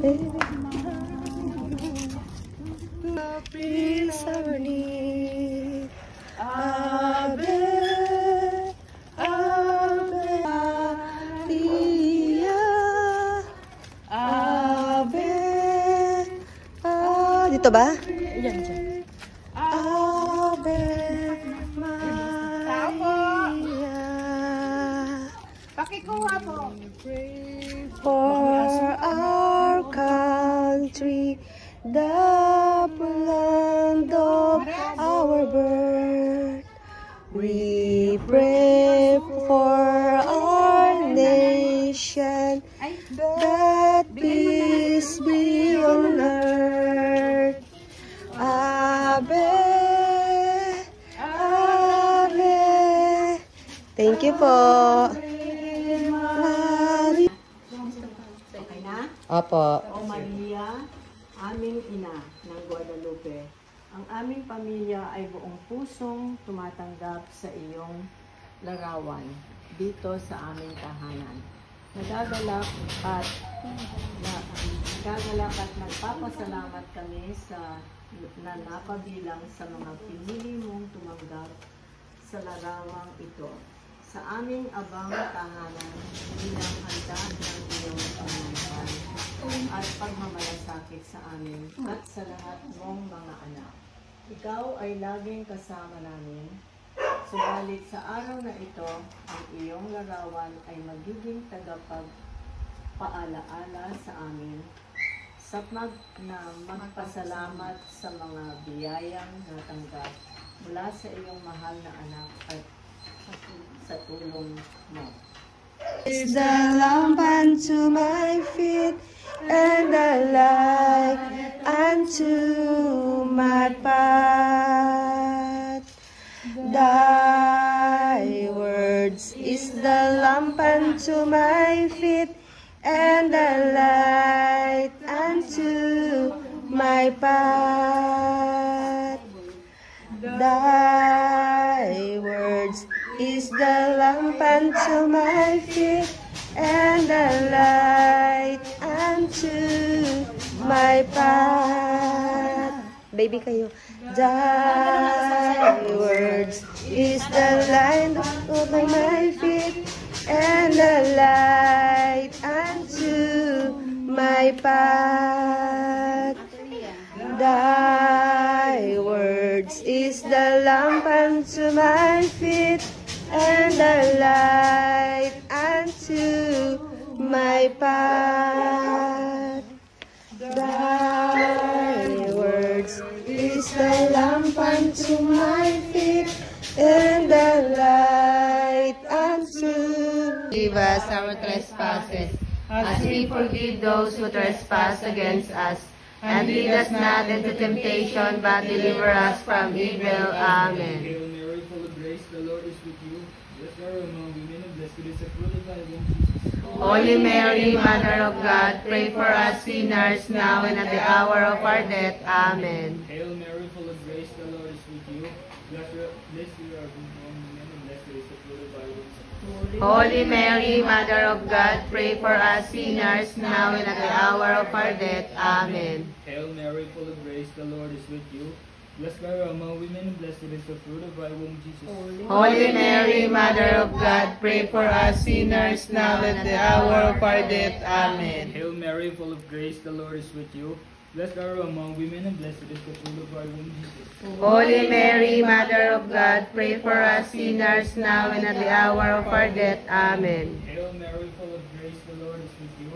Prince our need. Ave, Ave Maria. Ave, dito ba? Yan, dyan. Ave Maria. Pakikuha po. For our country, the land of our birth, we pray for our nation, that peace be on earth. Ave, Ave. Thank you po. Opo. O Maria, aming ina ng Guadalupe, ang aming pamilya ay buong pusong tumatanggap sa iyong larawan dito sa aming tahanan. Nagagalak at nagpapasalamat kami sa na napabilang sa mga pinili mong tumanggap sa larawang ito sa aming abang tahanan bilang handa ng iyong pamamahan at pagmamalasakit sa amin at sa lahat mong mga anak. Ikaw ay laging kasama namin, subalit sa araw na ito, ang iyong larawan ay magiging tagapagpaalaala sa amin sa magpasalamat sa mga biyayang natanggap mula sa iyong mahal na anak at sa tulong mo. Is the lamp unto my feet and the light unto my path. Thy words is the lamp unto my feet and the light unto my path. Thy words is the lamp unto my feet and the light unto my path. Baby kayo. Thy words is the light unto my feet and the light unto my path. Thy words is the lamp unto my feet and the light unto my path. Thy words is the lamp unto my feet and the light unto. Forgive us our trespasses, as we forgive those who trespass against us. And lead us not into temptation, but deliver us from evil. Amen. Hail Mary, full of grace, the Lord is with you. Blessed are you among women, and blessed is the fruit of thy womb, Jesus. Holy Mary, Mother of God, pray for us sinners now and at the hour of our death. Amen. Hail Mary, full of grace, the Lord is with you. Blessed you are among women, and blessed is the fruit of thy womb, Jesus. Holy Mary, Mother of God, pray for us sinners now and at the hour of our death. Amen. Hail Mary, full of grace, the Lord is with you. Blessed are you among women, and blessed is the fruit of thy womb, Jesus. Holy Mary, Mother of God, pray for us sinners now and at the hour of our death. Amen. Hail Mary, full of grace, the Lord is with you. Blessed are you among women, and blessed is the fruit of thy womb, Jesus. Holy Mary, Mother of God, pray for us sinners now and at the hour of our death. Amen. Hail Mary, full of grace, the Lord is with you.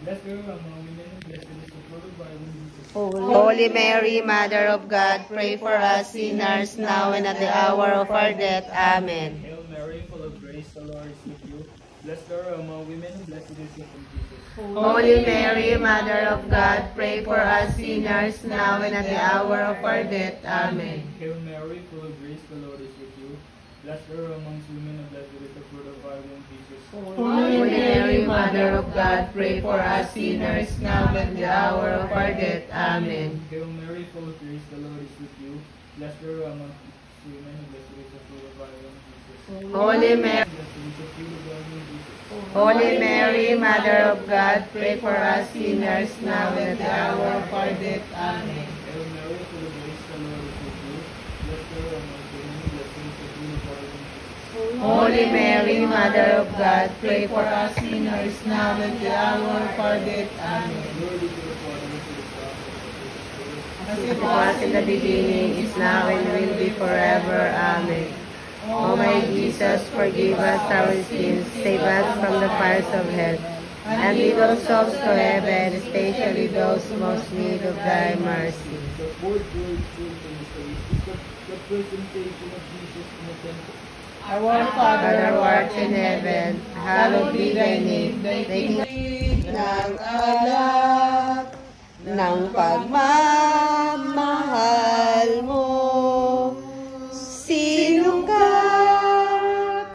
Blessed are you among women, and blessed is the fruit of thy womb, Jesus. Holy Mary, Mother of God, pray for us sinners now and at the hour of our death. Amen. Hail Mary, full of grace, the Lord is with you. Blessed are you among women, and blessed is the fruit of Jesus. Holy Mary, Mother of God, pray for us sinners now and at the hour of our death. Amen. Hail Mary, full of grace, the Lord is with you. Blessed are you amongst women, and blessed is the fruit of thy womb, Jesus. Holy Mary, Mother of God, pray for us sinners now and at the hour of our death. Amen. Hail Mary, full of grace, the Lord is with you. Blessed are you amongst women, and blessed is the fruit of thy womb, Jesus. Holy Mary, Blessed is the fruit of thy womb, Jesus. Holy Mary, Mother of God, pray for us sinners now and at the hour of our death. Amen. Hail Mary, full of grace, the Lord is with you. Blessed are you among women, and blessed is the fruit of thy womb, Jesus. Holy Mary, Mother of God, pray for us sinners now and at the hour of our death. Amen. Glory be to the Father, and to the Son, and to the Holy Spirit. As it was in the beginning, is now, and will be forever. Amen. O my Jesus, forgive us our sins, save us from the fires of hell, and lead all souls to heaven, especially those most need of thy mercy. The fourth great mystery is the presentation of Jesus in the temple. Our Father who art in heaven, hallowed be thy name. Thy kingdom ng alak ng pagmamahal mo. Sino ka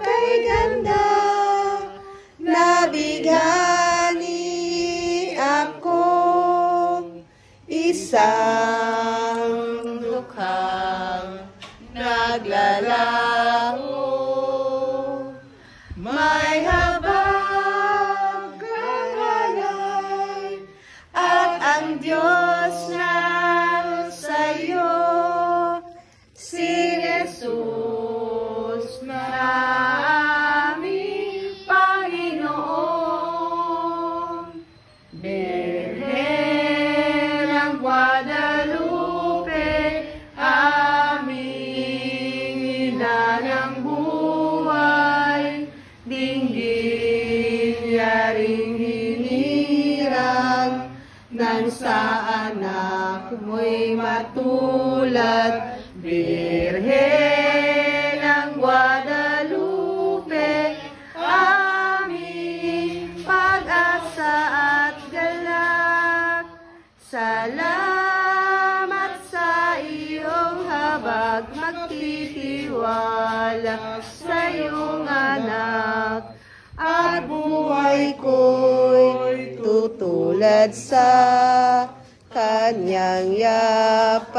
kay ganda na bighani ako, isang dukhang naglalaho. May habag kang alay at ang Diyos na sa'yo, si Jesus na aming Panginoon. Birhen ng Guadalupe, aming ina ng buhay, dinggin niya ring hinirang, nang sa anak mo'y matulad. Birhen ng Guadalupe, aming pag-asa at galak. Salamat sa iyong habag, magtitiwala sa iyong anak, at buhay ko'y tutulad sa kanyang yapak.